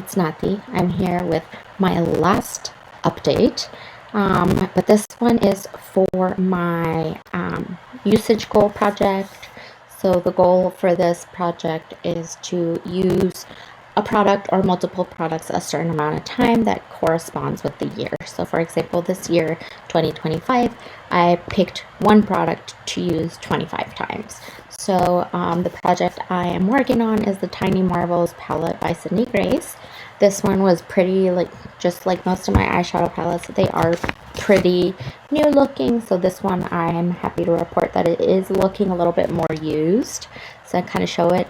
it's Nathy. I'm here with my last update, but this one is for my usage goal project. So the goal for this project is to use a product or multiple products a certain amount of time that corresponds with the year. So for example, this year, 2025, I picked one product to use 25 times. So the project I am working on is the Tiny Marvels palette by Sydney Grace. This one was pretty, just like most of my eyeshadow palettes, they are pretty new looking. So this one, I am happy to report that it is looking a little bit more used. So I kind of show it.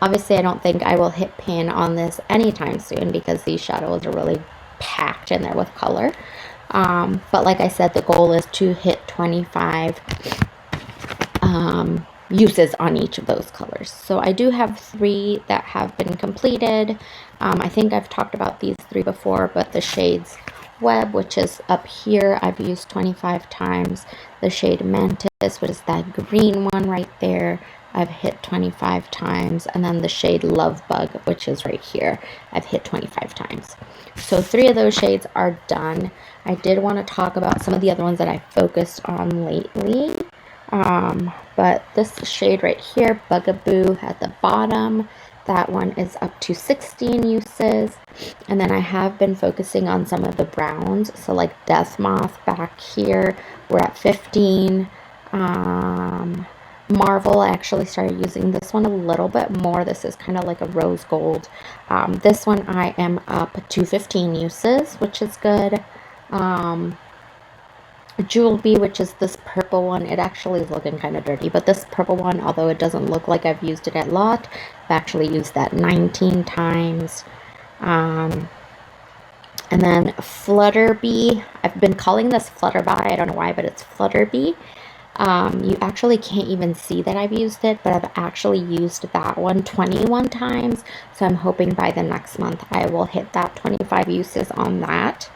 Obviously, I don't think I will hit pan on this anytime soon because these shadows are really packed in there with color. But like I said, the goal is to hit 25 uses on each of those colors. So I do have 3 that have been completed. I think I've talked about these 3 before, but the shades Web, which is up here, I've used 25 times. The shade Mantis, which is that green one right there, I've hit 25 times. And then the shade Love Bug, which is right here, I've hit 25 times. So 3 of those shades are done. I did want to talk about some of the other ones that I focused on lately. But this shade right here, Bugaboo, at the bottom, that one is up to 16 uses. And then I have been focusing on some of the browns. So like Death Moth back here, we're at 15. Marvel, I actually started using this one a little bit more. This is kind of like a rose gold. This one I am up to 15 uses, which is good. Jewel Bee, which is this purple one, it actually is looking kind of dirty, but this purple one, although it doesn't look like I've used it a lot, I've actually used that 19 times. And then Flutterbee, I've been calling this Flutterby, I don't know why, but it's Flutterbee. You actually can't even see that I've used it, but I've actually used that one 21 times, so I'm hoping by the next month I will hit that 25 uses on that.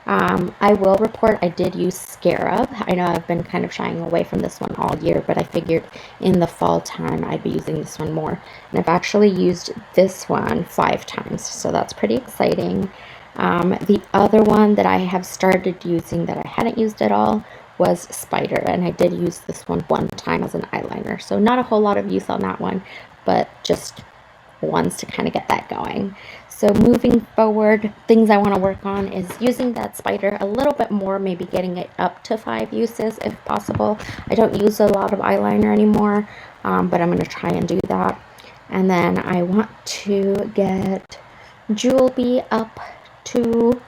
I will report I did use Scarab. I know I've been kind of shying away from this one all year, but I figured in the fall time I'd be using this one more. And I've actually used this one 5 times, so that's pretty exciting. The other one that I have started using that I hadn't used at all was Spider, and I did use this one time as an eyeliner. So not a whole lot of use on that one, but just ones to kind of get that going. So moving forward, things I want to work on is using that Spider a little bit more, maybe getting it up to 5 uses if possible. I don't use a lot of eyeliner anymore, but I'm going to try and do that. And then I want to get Jewel Bee up to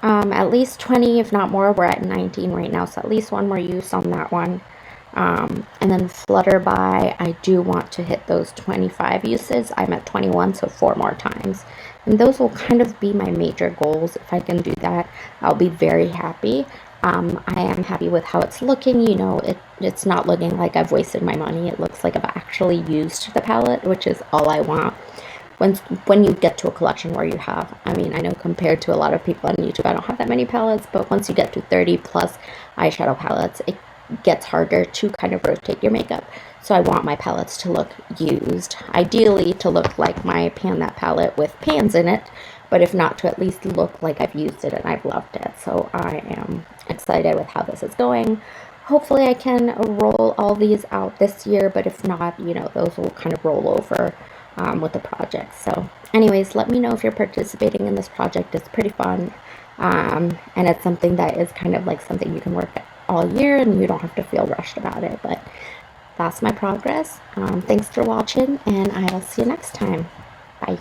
at least 20, if not more. We're at 19 right now, so at least one more use on that one. And then Flutterby, I do want to hit those 25 uses. I'm at 21, so 4 more times. And those will kind of be my major goals. If I can do that, I'll be very happy. I am happy with how it's looking. You know, it's not looking like I've wasted my money. It looks like I've actually used the palette, which is all I want. When you get to a collection where you have, I mean, I know compared to a lot of people on YouTube, I don't have that many palettes, but once you get to 30 plus eyeshadow palettes, it gets harder to kind of rotate your makeup. So I want my palettes to look used, ideally to look like my Pan That palette with pans in it, but if not, to at least look like I've used it and I've loved it. So I am excited with how this is going. Hopefully I can roll all these out this year, but if not, you know, those will kind of roll over with the project. So anyways, let me know if you're participating in this project. It's pretty fun, and it's something that is kind of like something you can work at all year and you don't have to feel rushed about it. But that's my progress. Thanks for watching, and I will see you next time. Bye.